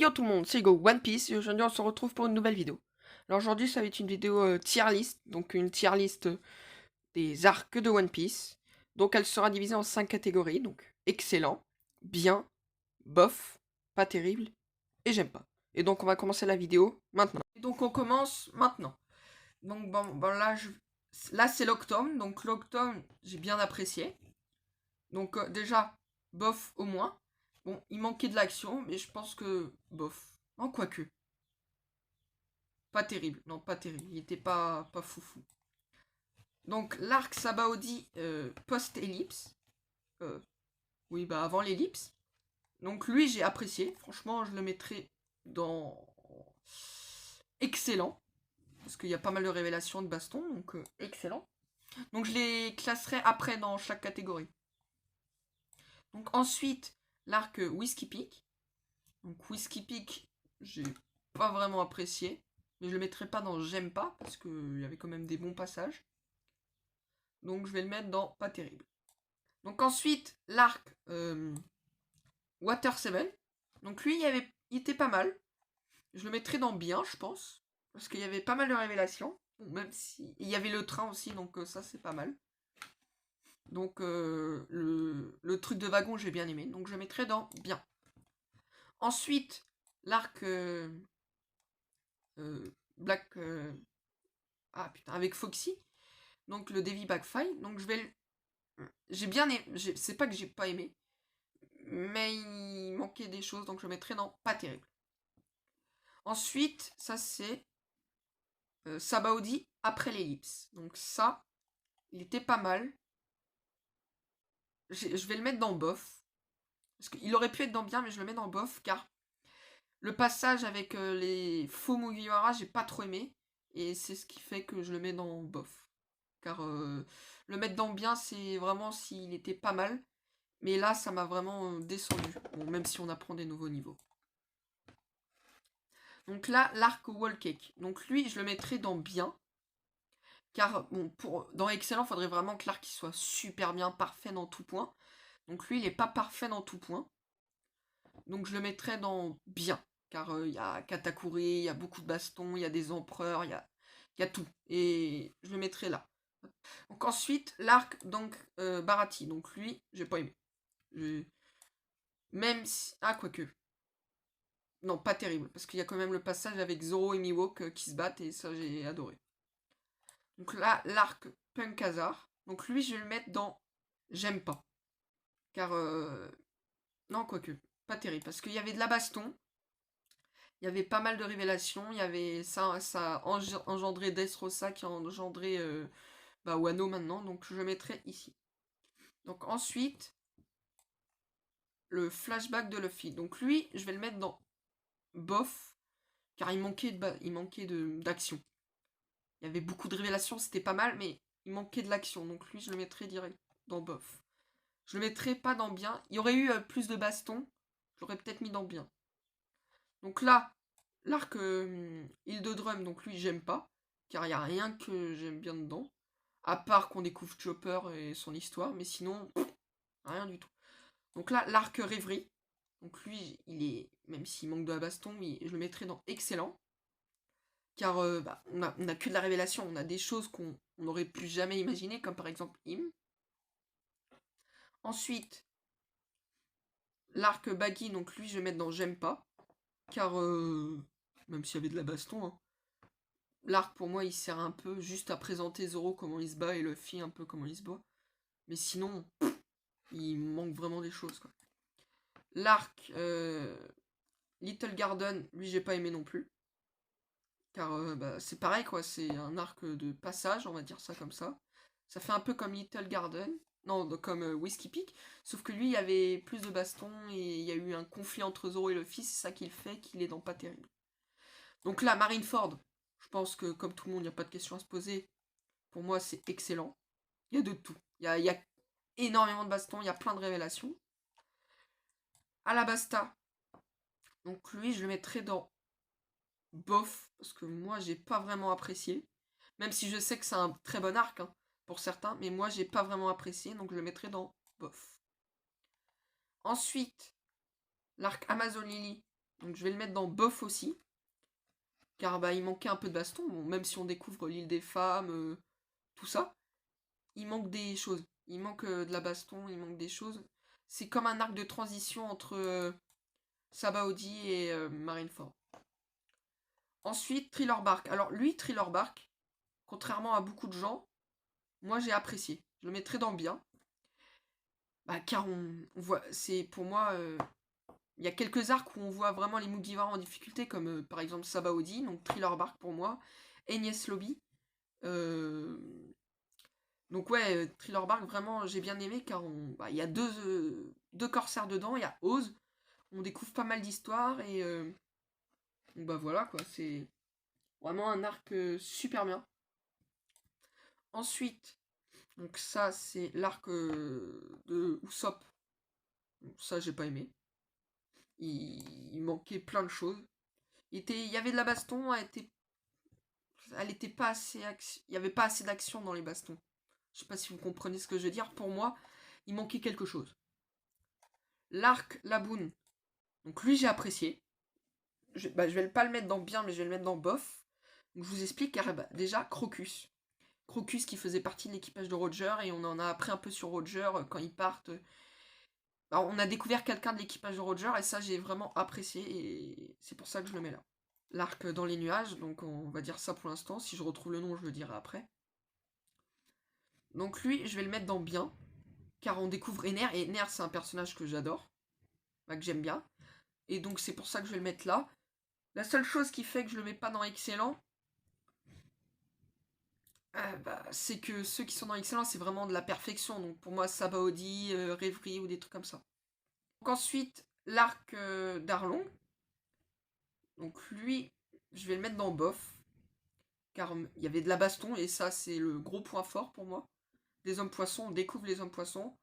Yo tout le monde, c'est Go One Piece et aujourd'hui on se retrouve pour une nouvelle vidéo. Alors aujourd'hui ça va être une vidéo tier list, donc une tier list des arcs de One Piece. Donc elle sera divisée en 5 catégories, donc excellent, bien, bof, pas terrible et j'aime pas. Et donc on va commencer la vidéo maintenant. Et donc on commence maintenant. Donc bon là, là c'est l'octome, donc l'octome j'ai bien apprécié. Donc déjà, bof au moins. Bon, il manquait de l'action, mais je pense que bof. Non, quoique. Pas terrible. Non, pas terrible. Il était pas foufou. Donc l'arc Sabaody post-ellipse. Oui, bah avant l'ellipse. Donc lui, j'ai apprécié. Franchement, je le mettrais dans excellent. Parce qu'il y a pas mal de révélations de baston, donc excellent. Donc je les classerai après dans chaque catégorie. Donc ensuite, l'arc Whiskey Peak. Donc Whiskey Peak, j'ai pas vraiment apprécié. Mais je le mettrai pas dans j'aime pas, parce qu'il y avait quand même des bons passages. Donc je vais le mettre dans pas terrible. Donc ensuite, l'arc Water 7. Donc lui, il était pas mal. Je le mettrai dans bien, je pense. Parce qu'il y avait pas mal de révélations. Bon, même si. Il y avait le train aussi, donc ça c'est pas mal. Donc le truc de wagon, j'ai bien aimé. Donc je le mettrai dans bien. Ensuite, l'arc Black. Ah putain, avec Foxy. Donc le Davy Backfire. Donc je vais. J'ai bien aimé. C'est pas que j'ai pas aimé. Mais il manquait des choses, donc je le mettrai dans pas terrible. Ensuite, ça c'est Sabaody après l'ellipse. Donc ça, il était pas mal. Je vais le mettre dans bof. Parce qu'il aurait pu être dans bien, mais je le mets dans bof, car le passage avec les faux Mugiwara, j'ai pas trop aimé. Et c'est ce qui fait que je le mets dans bof. Car le mettre dans bien, c'est vraiment s'il était pas mal. Mais là, ça m'a vraiment descendu. Bon, même si on apprend des nouveaux niveaux. Donc là, l'arc Wall Cake. Donc lui, je le mettrai dans bien. Car bon, dans excellent, il faudrait vraiment que l'arc soit super bien, parfait dans tout point. Donc lui, il n'est pas parfait dans tout point. Donc je le mettrai dans bien. Car il y a Katakuri, il y a beaucoup de bastons, il y a des empereurs, il y a tout. Et je le mettrai là. Donc ensuite, l'arc Baratie. Donc lui, j'ai pas aimé. Même si. Ah, quoique. Non, pas terrible. Parce qu'il y a quand même le passage avec Zoro et Mihawk qui se battent et ça, j'ai adoré. Donc là, l'arc Punk Hazard. Donc lui, je vais le mettre dans j'aime pas. Car, non, quoique, pas terrible. Parce qu'il y avait de la baston. Il y avait pas mal de révélations. Il y avait ça engendré Dressrosa qui a engendré Wano maintenant. Donc je le mettrai ici. Donc ensuite, le flashback de Luffy. Donc lui, je vais le mettre dans bof. Car il manquait d'action. Il y avait beaucoup de révélations, c'était pas mal, mais il manquait de l'action. Donc lui, je le mettrais direct dans bof. Je le mettrais pas dans bien. Il y aurait eu plus de baston. Je l'aurais peut-être mis dans bien. Donc là, l'arc île de Drum, donc lui, j'aime pas. Car il n'y a rien que j'aime bien dedans. À part qu'on découvre Chopper et son histoire. Mais sinon, rien du tout. Donc là, l'arc Rêverie. Donc lui, il est. Même s'il manque de la baston, je le mettrais dans excellent. Car on a que de la révélation, on a des choses qu'on n'aurait plus jamais imaginées, comme par exemple Im. Ensuite, l'arc Baggy, donc lui je vais mettre dans j'aime pas. Car même s'il y avait de la baston, hein, l'arc pour moi il sert un peu juste à présenter Zoro comment il se bat et Luffy un peu comment il se bat. Mais sinon, il manque vraiment des choses quoi. L'arc Little Garden, lui j'ai pas aimé non plus. Car c'est pareil quoi, c'est un arc de passage, on va dire ça comme ça. Ça fait un peu comme Little Garden, non, comme Whiskey Peak, sauf que lui il y avait plus de baston et il y a eu un conflit entre Zoro et Luffy, c'est ça qui le fait qu'il est dans pas terrible. Donc là, Marineford, je pense que comme tout le monde, il n'y a pas de question à se poser. Pour moi, c'est excellent. Il y a de tout. Il y a énormément de baston, il y a plein de révélations. Alabasta, donc lui je le mettrais dans bof, parce que moi j'ai pas vraiment apprécié. Même si je sais que c'est un très bon arc hein, pour certains, mais moi j'ai pas vraiment apprécié, donc je le mettrai dans bof. Ensuite, l'arc Amazon Lily, Donc je vais le mettre dans bof aussi. Car bah, il manquait un peu de baston. Bon, même si on découvre l'île des femmes, tout ça. Il manque des choses. Il manque de la baston, il manque des choses. C'est comme un arc de transition entre Sabaody et Marineford. Ensuite, Thriller Bark. Alors lui, Thriller Bark, contrairement à beaucoup de gens, moi j'ai apprécié. Je le mettrai dans bien. Bah, car on voit, c'est pour moi, il y a quelques arcs où on voit vraiment les Mugiwara en difficulté, comme par exemple Sabaody, donc Thriller Bark pour moi, Enies Lobby. Euh, donc ouais, Thriller Bark, vraiment, j'ai bien aimé, car bah, il y a deux corsaires dedans, il y a Oz, on découvre pas mal d'histoires, et donc bah voilà, quoi, c'est vraiment un arc super bien. Ensuite, donc ça, c'est l'arc de Usopp. Donc ça, j'ai pas aimé. Il manquait plein de choses. Il y avait de la baston, elle était pas assez il y avait pas assez d'action dans les bastons. Je sais pas si vous comprenez ce que je veux dire. Pour moi, il manquait quelque chose. L'arc Laboon. Donc lui, j'ai apprécié. Je vais pas le mettre dans bien, mais je vais le mettre dans bof. Donc je vous explique, car bah, déjà, Crocus. Crocus qui faisait partie de l'équipage de Roger, et on en a appris un peu sur Roger quand ils partent. Alors, on a découvert quelqu'un de l'équipage de Roger, et ça, j'ai vraiment apprécié, et c'est pour ça que je le mets là. L'arc dans les nuages, donc on va dire ça pour l'instant. Si je retrouve le nom, je le dirai après. Donc lui, je vais le mettre dans bien, car on découvre Ener, et Ener, c'est un personnage que j'adore, bah, que j'aime bien, et donc c'est pour ça que je vais le mettre là. La seule chose qui fait que je le mets pas dans excellent, bah, c'est que ceux qui sont dans excellent, c'est vraiment de la perfection. Donc pour moi, Sabaody, Rêverie ou des trucs comme ça. Donc ensuite, l'arc d'Arlong. Donc lui, je vais le mettre dans bof, car il y avait de la baston, et ça, c'est le gros point fort pour moi. Les hommes poissons, on découvre les hommes poissons,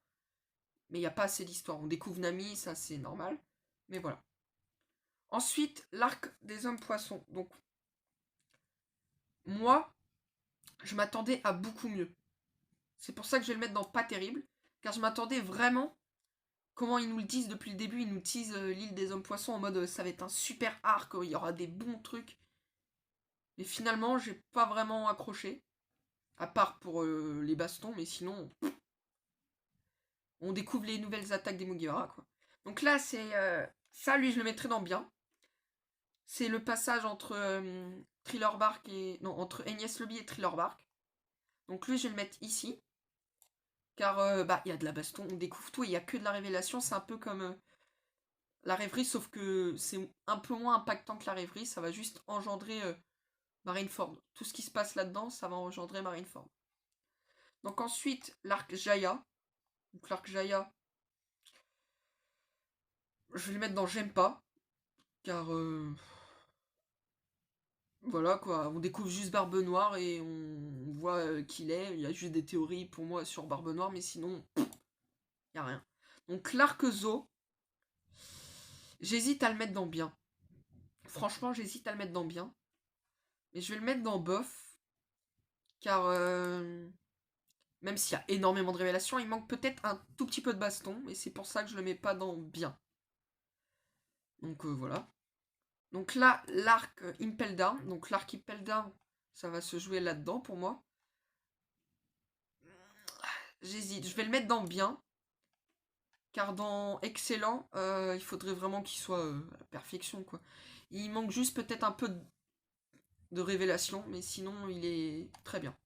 mais il n'y a pas assez d'histoire. On découvre Nami, ça c'est normal, mais voilà. Ensuite, l'arc des hommes poissons. Donc, moi, je m'attendais à beaucoup mieux. C'est pour ça que je vais le mettre dans pas terrible, car je m'attendais vraiment, comment ils nous le disent depuis le début, ils nous disent l'île des hommes poissons en mode ça va être un super arc, il y aura des bons trucs. Mais finalement, j'ai pas vraiment accroché, à part pour les bastons, mais sinon, on découvre les nouvelles attaques des Mugiwara, quoi. Donc là, c'est ça, lui, je le mettrais dans bien. C'est le passage entre Thriller Bark et non, entre Enies Lobby et Thriller Bark. Donc lui, je vais le mettre ici, car bah il y a de la baston, on découvre tout, et il y a que de la révélation. C'est un peu comme la rêverie, sauf que c'est un peu moins impactant que la rêverie. Ça va juste engendrer Marineford. Tout ce qui se passe là-dedans, ça va engendrer Marineford. Donc ensuite, l'arc Jaya. Donc l'arc Jaya, je vais le mettre dans j'aime pas, car voilà quoi, on découvre juste Barbe Noire et on voit qu'il est. Il y a juste des théories pour moi sur Barbe Noire, mais sinon, il n'y a rien. Donc l'arc Zo, j'hésite à le mettre dans bien. Franchement, j'hésite à le mettre dans bien. Mais je vais le mettre dans bof, car même s'il y a énormément de révélations, il manque peut-être un tout petit peu de baston, et c'est pour ça que je le mets pas dans bien. Donc voilà. Donc là, l'arc Impel Down. Donc l'arc Impel Down, ça va se jouer là-dedans pour moi. J'hésite. Je vais le mettre dans bien. Car dans excellent, il faudrait vraiment qu'il soit à la perfection, quoi. Il manque juste peut-être un peu de révélation, mais sinon il est très bien.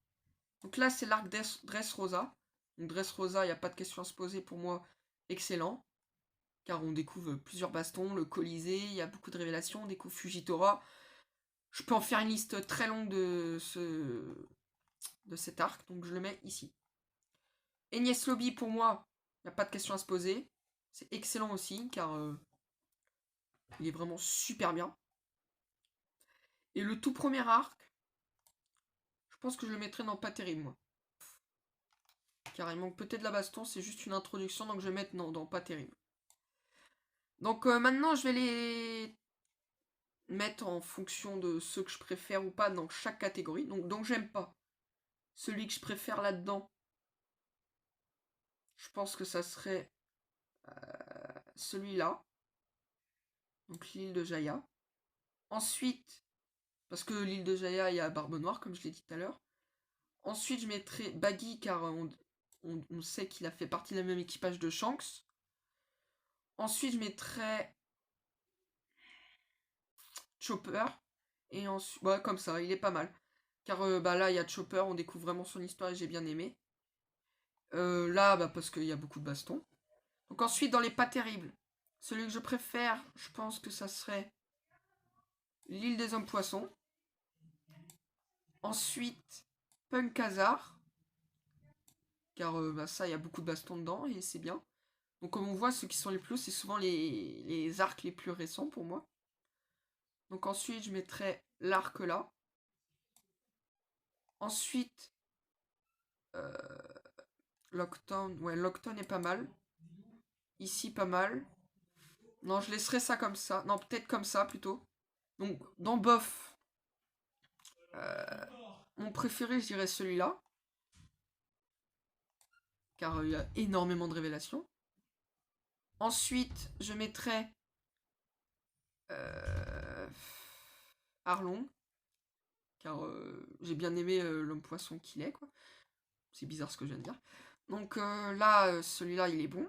Donc là, c'est l'arc Dressrosa. Donc Dressrosa, il n'y a pas de question à se poser pour moi. Excellent. Car on découvre plusieurs bastons, le Colisée, il y a beaucoup de révélations, on découvre Fujitora. Je peux en faire une liste très longue de cet arc, donc je le mets ici. Enies Lobby, pour moi, il n'y a pas de question à se poser. C'est excellent aussi, car il est vraiment super bien. Et le tout premier arc, je pense que je le mettrai dans pas terrible, moi. Car il manque peut-être de la baston, c'est juste une introduction, donc je vais le mettre dans pas terrible. Donc maintenant, je vais les mettre en fonction de ceux que je préfère ou pas dans chaque catégorie. Donc j'aime pas. Celui que je préfère là-dedans, je pense que ça serait celui-là. Donc l'île de Jaya. Ensuite, parce que l'île de Jaya, il y a Barbe Noire, comme je l'ai dit tout à l'heure. Ensuite, je mettrai Baggy, car on sait qu'il a fait partie du même équipage de Shanks. Ensuite, je mettrai Chopper. Et ensuite, ouais, comme ça, il est pas mal. Car bah, là, il y a Chopper, on découvre vraiment son histoire et j'ai bien aimé. Là, bah, parce qu'il y a beaucoup de bastons. Donc ensuite, dans les pas terribles, celui que je préfère, je pense que ça serait l'île des hommes poissons. Ensuite, Punk Hazard. Car bah, ça, il y a beaucoup de bastons dedans et c'est bien. Donc comme on voit, ceux qui sont les plus, c'est souvent les arcs les plus récents pour moi. Donc ensuite, je mettrai l'arc là. Ensuite, Lockdown. Ouais, Lockdown est pas mal. Ici, pas mal. Non, je laisserai ça comme ça. Non, peut-être comme ça, plutôt. Donc, dans Bof, mon préféré, je dirais celui-là. Car il y a énormément de révélations. Ensuite, je mettrai Arlong. Car j'ai bien aimé l'homme poisson qu'il est, quoi. C'est bizarre ce que je viens de dire. Donc là, celui-là, il est bon.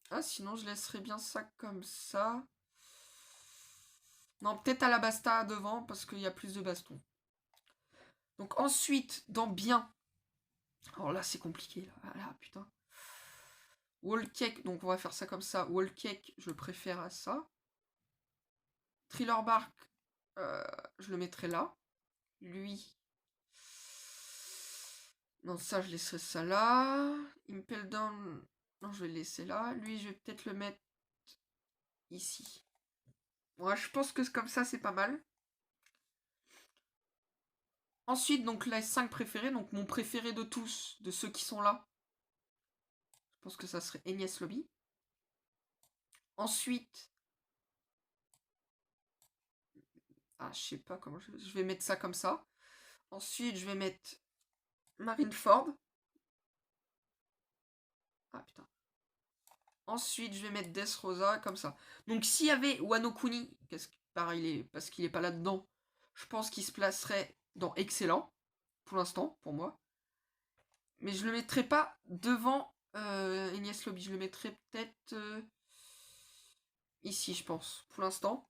Ah, sinon, je laisserai bien ça comme ça. Non, peut-être Alabasta devant, parce qu'il y a plus de bastons. Donc ensuite, dans bien. Alors là, c'est compliqué, là. Ah là, putain. Wall Cake, donc on va faire ça comme ça. Wall Cake, je préfère à ça. Thriller Bark, je le mettrai là. Lui. Non, ça, je laisserai ça là. Impel Down, non, je vais le laisser là. Lui, je vais peut-être le mettre ici. Ouais, je pense que comme ça, c'est pas mal. Ensuite, donc les 5 préférés. Donc mon préféré de tous, de ceux qui sont là. Je pense que ça serait Enies Lobby. Ensuite... Ah, je sais pas comment je vais mettre ça comme ça. Ensuite, je vais mettre Marineford. Ah, putain. Ensuite, je vais mettre Dressrosa comme ça. Donc, s'il y avait Wano Kuni, pareil, parce qu'il est pas là-dedans, je pense qu'il se placerait dans Excellent, pour l'instant, pour moi. Mais je le mettrai pas devant Enies Lobby. Je le mettrai peut-être ici, je pense, pour l'instant.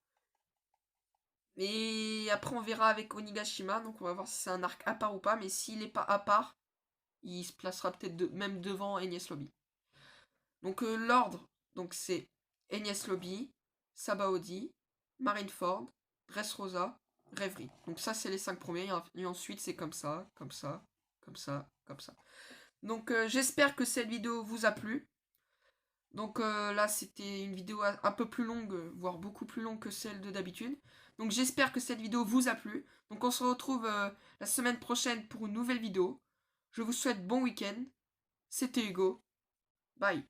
Et après, on verra avec Onigashima. Donc, on va voir si c'est un arc à part ou pas. Mais s'il n'est pas à part, il se placera peut-être même devant Enies Lobby. Donc, l'ordre, donc c'est Enies Lobby, Sabaody, Marineford, Dressrosa, Rêverie. Donc, ça, c'est les 5 premiers. Et ensuite, c'est comme ça, comme ça, comme ça, comme ça. Donc, j'espère que cette vidéo vous a plu. Donc là, c'était une vidéo un peu plus longue, voire beaucoup plus longue que celle de d'habitude. Donc j'espère que cette vidéo vous a plu. Donc on se retrouve la semaine prochaine pour une nouvelle vidéo. Je vous souhaite bon week-end. C'était Hugo. Bye.